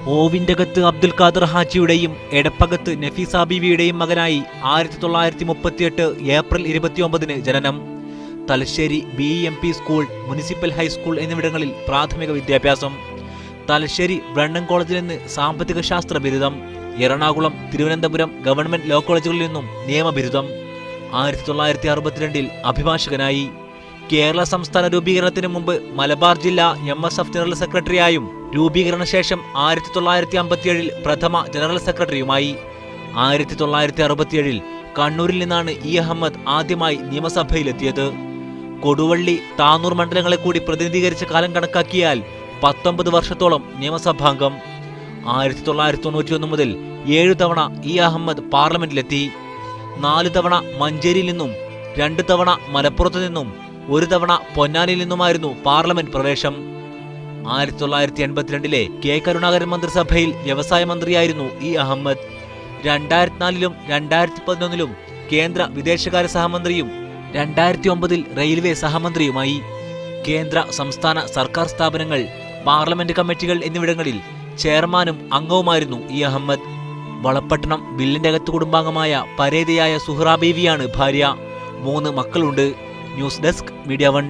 ഓവിൻ്റകത്ത് അബ്ദുൽ ഖാദർ ഹാജിയുടെയും എടപ്പകത്ത് നഫീസ ബീവിയുടെയും മകനായി 1938 ഏപ്രിൽ 29 ജനനം. Thalassery BEMP school, municipal high school എന്നിവിടങ്ങളിൽ പ്രാഥമിക വിദ്യാഭ്യാസം. തലശ്ശേരി ബ്രണ്ണൻ കോളേജിൽ നിന്ന് സാമ്പത്തിക ശാസ്ത്ര ബിരുദം. എറണാകുളം, തിരുവനന്തപുരം ഗവൺമെന്റ് ലോ കോളേജുകളിൽ നിന്നും നിയമബിരുദം. 1962 അഭിഭാഷകനായി. കേരള സംസ്ഥാന രൂപീകരണത്തിന് മുമ്പ് മലബാർ ജില്ലാ MSF ജനറൽ സെക്രട്ടറിയായും രൂപീകരണ ശേഷം 1957 പ്രഥമ ജനറൽ സെക്രട്ടറിയുമായി. 1967 കണ്ണൂരിൽ നിന്നാണ് അഹമ്മദ് ആദ്യമായി നിയമസഭയിലെത്തിയത്. കൊടുവള്ളി, താനൂർ മണ്ഡലങ്ങളെ കൂടി പ്രതിനിധീകരിച്ച കാലം കണക്കാക്കിയാൽ 19 വർഷത്തോളം നിയമസഭാംഗം. 1991 മുതൽ 7 തവണ അഹമ്മദ് പാർലമെന്റിലെത്തി. 4 തവണ മഞ്ചേരിയിൽ നിന്നും, 2 തവണ മലപ്പുറത്തു നിന്നും, 1 തവണ പൊന്നാനിയിൽ നിന്നുമായിരുന്നു പാർലമെന്റ് പ്രവേശം. 1982 കെ കരുണാകരൻ മന്ത്രിസഭയിൽ വ്യവസായ മന്ത്രിയായിരുന്നു അഹമ്മദ്. 2004 2011 കേന്ദ്ര വിദേശകാര്യ സഹമന്ത്രിയും 2009 റെയിൽവേ സഹമന്ത്രിയുമായി. കേന്ദ്ര സംസ്ഥാന സർക്കാർ സ്ഥാപനങ്ങൾ, പാർലമെന്റ് കമ്മിറ്റികൾ എന്നിവിടങ്ങളിൽ ചെയർമാനും അംഗവുമായിരുന്നു അഹമ്മദ്. വളപ്പട്ടണം ബില്ലിന്റെ അകത്ത് കുടുംബാംഗമായ പരേതയായ സുഹ്റ ബീവിയാണ് ഭാര്യ. 3 മക്കളുണ്ട്. News desk, media 1.